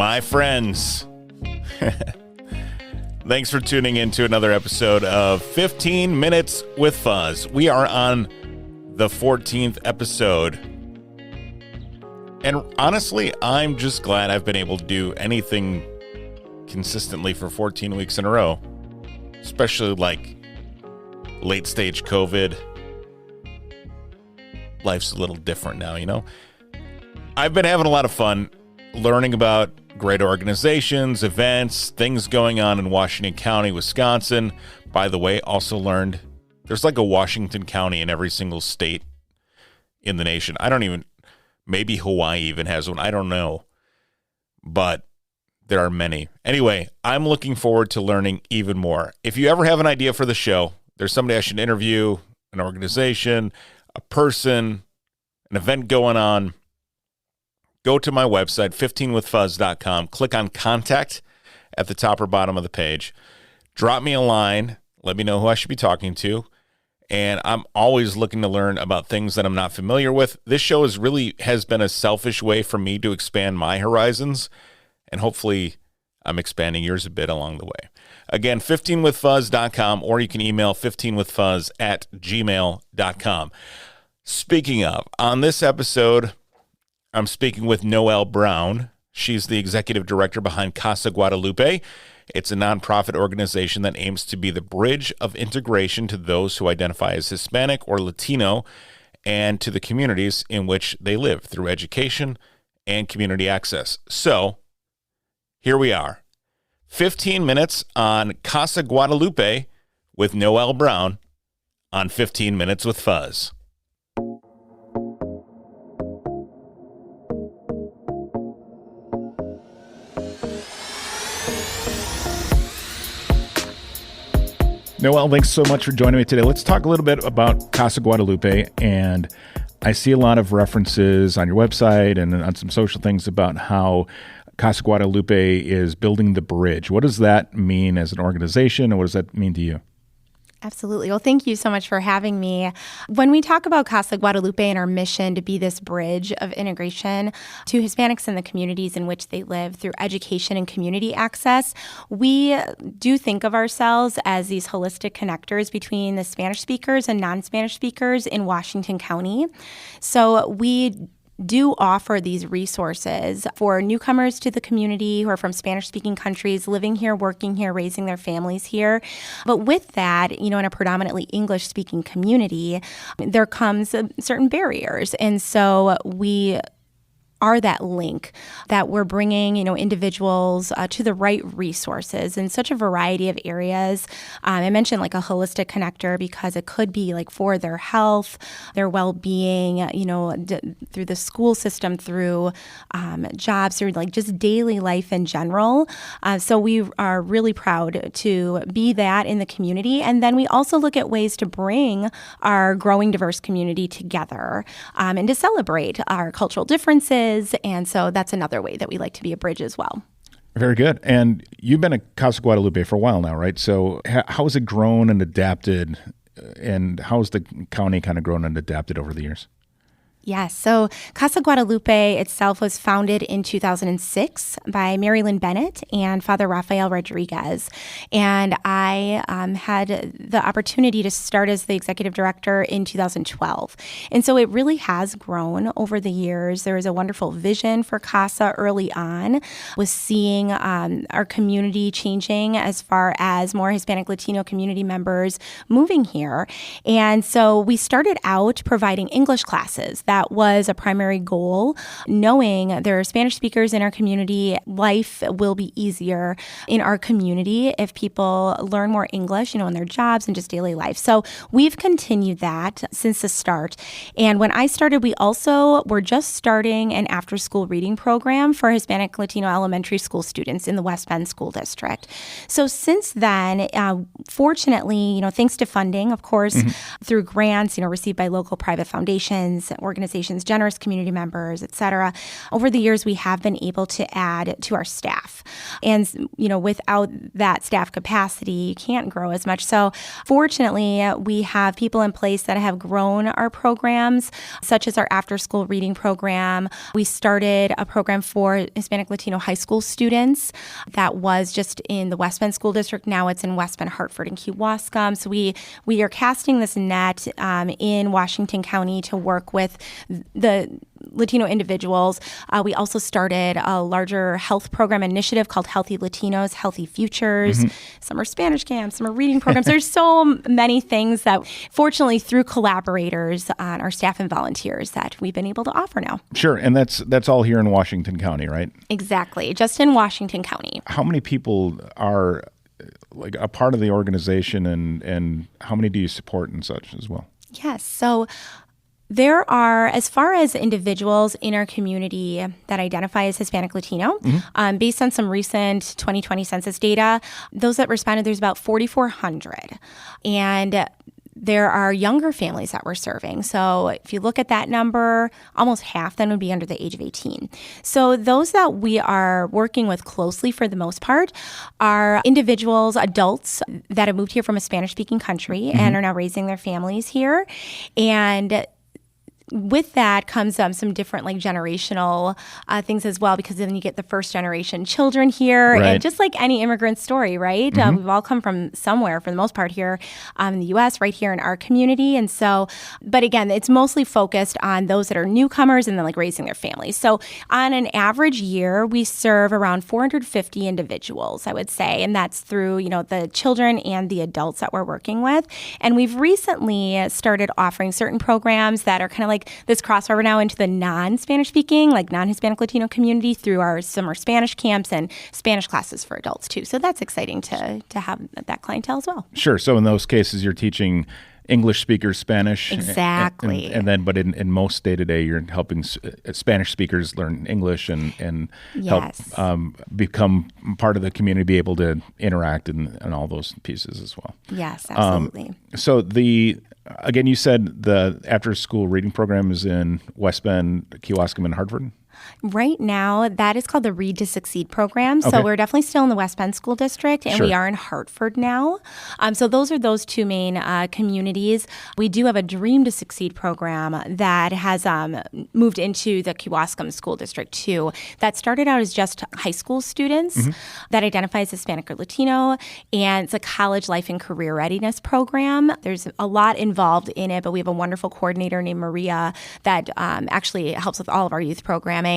My friends, thanks for tuning in to another episode of 15 Minutes with Fuzz. We are on the 14th episode. And honestly, I'm just glad I've been able to do anything consistently for 14 weeks in a row, especially like late stage COVID. Life's a little different now, you know? I've been having a lot of fun learning about great organizations, events, things going on in Washington County, Wisconsin. By the way, also learned there's like a Washington County in every single state in the nation. Maybe Hawaii even has one. I don't know. But there are many. Anyway, I'm looking forward to learning even more. If you ever have an idea for the show, there's somebody I should interview, an organization, a person, an event going on, go to my website, 15withfuzz.com, click on Contact at the top or bottom of the page. Drop me a line. Let me know who I should be talking to. And I'm always looking to learn about things that I'm not familiar with. This show has been a selfish way for me to expand my horizons, and hopefully I'm expanding yours a bit along the way. Again, 15withfuzz.com, or you can email 15withfuzz@gmail.com. Speaking of, on this episode, I'm speaking with Noelle Braun. She's the executive director behind Casa Guadalupe. It's a nonprofit organization that aims to be the bridge of integration to those who identify as Hispanic or Latino and to the communities in which they live through education and community access. So, here we are. 15 minutes on Casa Guadalupe with Noelle Braun on 15 Minutes with Fuzz. Noelle, thanks so much for joining me today. Let's talk a little bit about Casa Guadalupe. And I see a lot of references on your website and on some social things about how Casa Guadalupe is building the bridge. What does that mean as an organization, and what does that mean to you? Absolutely. Well, thank you so much for having me. When we talk about Casa Guadalupe and our mission to be this bridge of integration to Hispanics in the communities in which they live through education and community access, we do think of ourselves as these holistic connectors between the Spanish speakers and non-Spanish speakers in Washington County. So we do offer these resources for newcomers to the community who are from Spanish-speaking countries, living here, working here, raising their families here. But with that, in a predominantly English-speaking community, there comes certain barriers. And so we are that link that we're bringing, individuals to the right resources in such a variety of areas. I mentioned like a holistic connector because it could be like for their health, their well-being, through the school system, through jobs, through like just daily life in general. So we are really proud to be that in the community. And then we also look at ways to bring our growing diverse community together and to celebrate our cultural differences. And so that's another way that we like to be a bridge as well. Very good. And you've been at Casa Guadalupe for a while now, right? So how has it grown and adapted, and how has the county kind of grown and adapted over the years? Yes. So Casa Guadalupe itself was founded in 2006 by Mary Lynn Bennett and Father Rafael Rodriguez. And I had the opportunity to start as the executive director in 2012. And so it really has grown over the years. There was a wonderful vision for Casa early on, was seeing our community changing as far as more Hispanic Latino community members moving here. And so we started out providing English classes. That was a primary goal. Knowing there are Spanish speakers in our community, life will be easier in our community if people learn more English, in their jobs and just daily life. So we've continued that since the start. And when I started, we also were just starting an after-school reading program for Hispanic Latino elementary school students in the West Bend School District. So since then, fortunately, thanks to funding, of course, through grants, received by local private foundations, organizations, organizations, generous community members, et cetera. Over the years, we have been able to add to our staff. And, without that staff capacity, you can't grow as much. So fortunately, we have people in place that have grown our programs, such as our after-school reading program. We started a program for Hispanic Latino high school students that was just in the West Bend School District. Now it's in West Bend, Hartford, and Kewaskum. So we are casting this net in Washington County to work with the Latino individuals. We also started a larger health program initiative called Healthy Latinos, Healthy Futures. Some are Spanish camps, some are reading programs. There's so many things that, fortunately, through collaborators on our staff and volunteers, that we've been able to offer now. Sure, and that's all here in Washington County, right? Exactly, just in Washington County. How many people are like a part of the organization, and how many do you support and such as well? Yes, so there are, as far as individuals in our community that identify as Hispanic Latino, based on some recent 2020 census data, those that responded, there's about 4,400. And there are younger families that we're serving. So if you look at that number, almost half then would be under the age of 18. So those that we are working with closely for the most part are individuals, adults that have moved here from a Spanish-speaking country and are now raising their families here. And with that comes some different generational things as well, because then you get the first generation children here. Right. And just like any immigrant story, right? We've all come from somewhere for the most part here in the U.S., right here in our community. And so, but again, it's mostly focused on those that are newcomers and then raising their families. So on an average year, we serve around 450 individuals, I would say. And that's through, the children and the adults that we're working with. And we've recently started offering certain programs that are kind of this crossover now into the non-Spanish speaking, non-Hispanic Latino community through our summer Spanish camps and Spanish classes for adults too. So that's exciting to have that clientele as well. Sure. So in those cases, you're teaching English speakers Spanish. Exactly. And then, but in most day-to-day, you're helping Spanish speakers learn English and yes. help become part of the community, be able to interact and all those pieces as well. Yes, absolutely. So again, you said the after-school reading program is in West Bend, Kewaskum, and Hartford? Right now, that is called the Read to Succeed program. So Okay. we're definitely still in the West Bend School District, and Sure. we are in Hartford now. So those are those two main communities. We do have a Dream to Succeed program that has moved into the Kewaskum School District too. That started out as just high school students that identify as Hispanic or Latino, and it's a college life and career readiness program. There's a lot involved in it, but we have a wonderful coordinator named Maria that actually helps with all of our youth programming.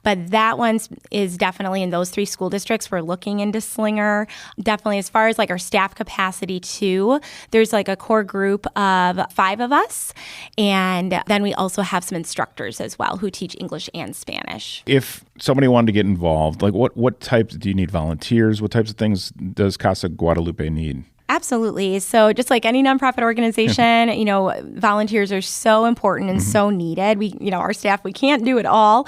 But that one is definitely in those three school districts. We're looking into Slinger. Definitely as far as our staff capacity too, there's a core group of 5 of us. And then we also have some instructors as well who teach English and Spanish. If somebody wanted to get involved, what types do you need? Volunteers? What types of things does Casa Guadalupe need? Absolutely. So just like any nonprofit organization, volunteers are so important and so needed. We, our staff, we can't do it all.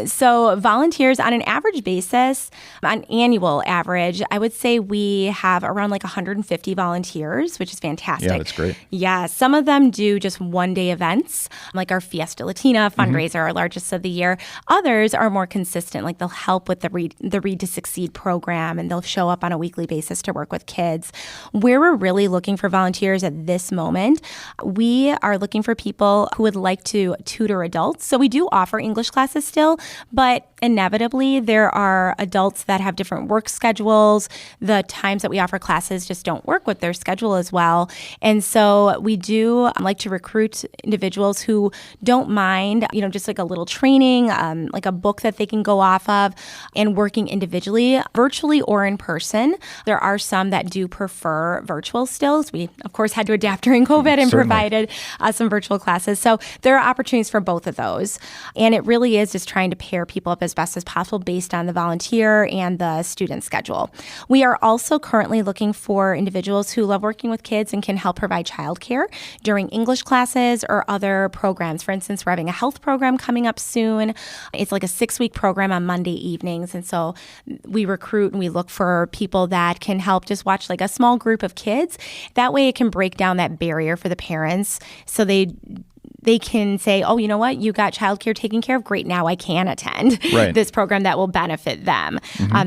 So volunteers on an average basis, on annual average, I would say we have around 150 volunteers, which is fantastic. Yeah, that's great. Yeah. Some of them do just one-day events, like our Fiesta Latina fundraiser, our largest of the year. Others are more consistent, they'll help with the Read to Succeed program, and they'll show up on a weekly basis to work with kids. Where we're really looking for volunteers at this moment, we are looking for people who would like to tutor adults. So we do offer English classes still, but inevitably there are adults that have different work schedules. The times that we offer classes just don't work with their schedule as well. And so we do like to recruit individuals who don't mind, just a little training, like a book that they can go off of, and working individually, virtually or in person. There are some that do prefer virtual stills. We, of course, had to adapt during COVID and provided some virtual classes. So there are opportunities for both of those. And it really is just trying to pair people up as best as possible based on the volunteer and the student schedule. We are also currently looking for individuals who love working with kids and can help provide childcare during English classes or other programs. For instance, we're having a health program coming up soon. It's like a 6-week program on Monday evenings. And so we recruit and we look for people that can help just watch a small group of kids. That way it can break down that barrier for the parents so they they can say, oh, you know what? You got childcare taken care of. Great. Now I can attend this program that will benefit them.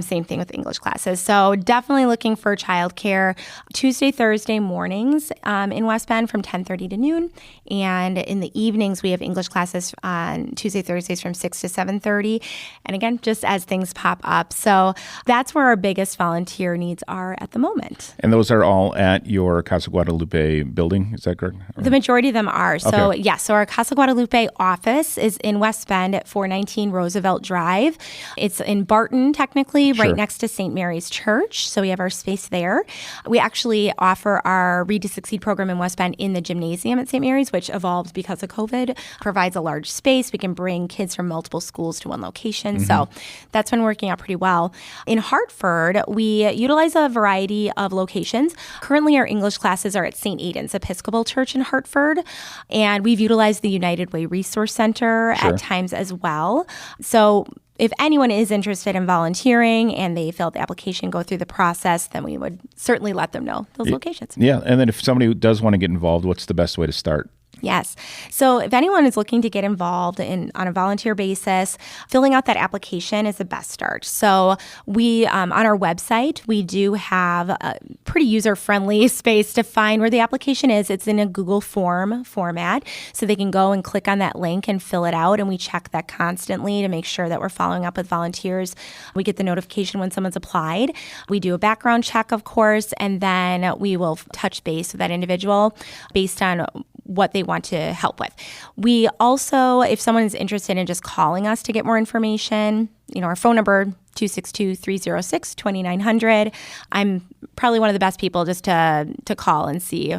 Same thing with English classes. So definitely looking for childcare Tuesday, Thursday mornings in West Bend from 10:30 to noon. And in the evenings, we have English classes on Tuesday, Thursdays from 6 to 7:30. And again, just as things pop up. So that's where our biggest volunteer needs are at the moment. And those are all at your Casa Guadalupe building, is that correct? The majority of them are. So yes, so our Casa Guadalupe office is in West Bend at 419 Roosevelt Drive. It's in Barton, technically, right next to St. Mary's Church. So we have our space there. We actually offer our Read to Succeed program in West Bend in the gymnasium at St. Mary's, which evolved because of COVID, provides a large space. We can bring kids from multiple schools to one location. So that's been working out pretty well. In Hartford, we utilize a variety of locations. Currently, our English classes are at St. Aidan's Episcopal Church in Hartford, and we've utilized the United Way Resource Center at times as well. So if anyone is interested in volunteering and they fill out the application, go through the process, then we would certainly let them know those locations. Yeah, and then if somebody does want to get involved, what's the best way to start? Yes. So if anyone is looking to get involved on a volunteer basis, filling out that application is the best start. So we, on our website, we do have a pretty user-friendly space to find where the application is. It's in a Google form format. So they can go and click on that link and fill it out. And we check that constantly to make sure that we're following up with volunteers. We get the notification when someone's applied. We do a background check, of course, and then we will touch base with that individual based on what they want to help with. We also, if someone is interested in just calling us to get more information, our phone number, 262-306-2900. I'm probably one of the best people just to call and see,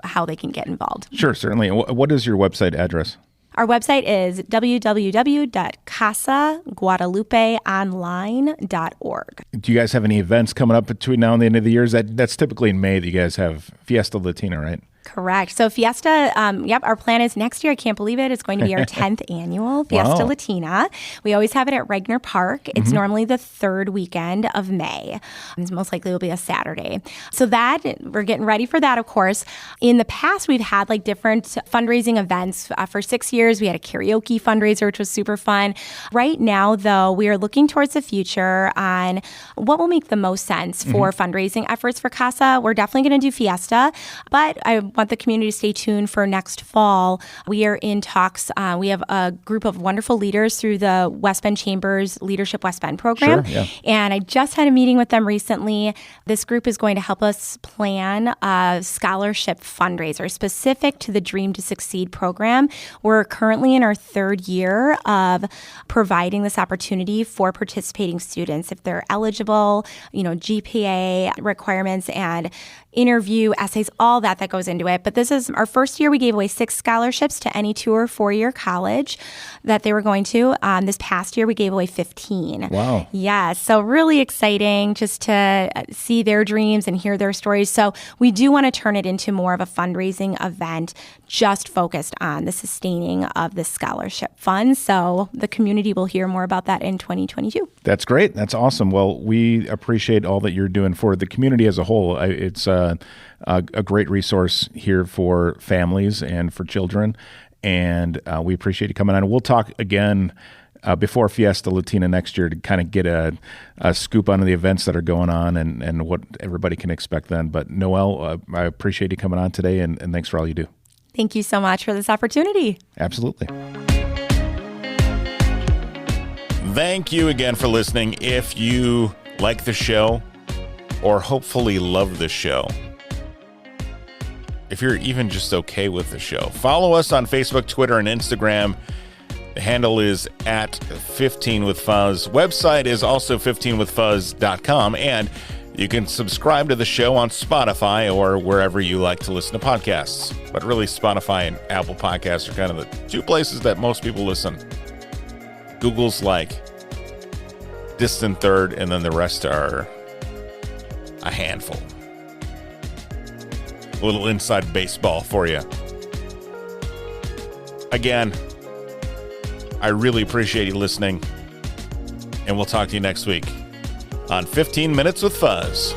how they can get involved. Sure, certainly. What is your website address? Our website is www.casaguadalupeonline.org. Do you guys have any events coming up between now and the end of the year? That's typically in May that you guys have Fiesta Latina, right? Correct. So Fiesta, our plan is next year. I can't believe it. It's going to be our 10th annual Fiesta Latina. We always have it at Regner Park. It's normally the third weekend of May. It's most likely will be a Saturday. So that, we're getting ready for that, of course. In the past, we've had different fundraising events. For 6 years, we had a karaoke fundraiser, which was super fun. Right now, though, we are looking towards the future on what will make the most sense for fundraising efforts for Casa. We're definitely going to do Fiesta, but I want the community to stay tuned for next fall. We are in talks. We have a group of wonderful leaders through the West Bend Chamber's Leadership West Bend program. Sure, yeah. And I just had a meeting with them recently. This group is going to help us plan a scholarship fundraiser specific to the Dream to Succeed program. We're currently in our third year of providing this opportunity for participating students. If they're eligible, GPA requirements and interview, essays, all that goes into it. But this is our first year. We gave away 6 scholarships to any 2 or 4-year college that they were going to. This past year, we gave away 15. Wow. Yeah, so really exciting just to see their dreams and hear their stories. So we do want to turn it into more of a fundraising event just focused on the sustaining of the scholarship fund. So the community will hear more about that in 2022. That's great. That's awesome. Well, we appreciate all that you're doing for the community as a whole. It's a great resource here for families and for children, and we appreciate you coming on. We'll talk again before Fiesta Latina next year to kind of get a scoop on the events that are going on and what everybody can expect then. But Noelle, I appreciate you coming on today, and thanks for all you do. Thank you so much for this opportunity. Absolutely. Thank you again for listening. If you like the show, or hopefully love the show, if you're even just okay with the show, follow us on Facebook, Twitter, and Instagram. The handle is at 15withfuzz. Website is also 15withfuzz.com, and you can subscribe to the show on Spotify or wherever you like to listen to podcasts. But really, Spotify and Apple Podcasts are kind of the 2 places that most people listen. Google's distant third, and then the rest are a handful. A little inside baseball for you. Again, I really appreciate you listening, and we'll talk to you next week on 15 Minutes with Fuzz.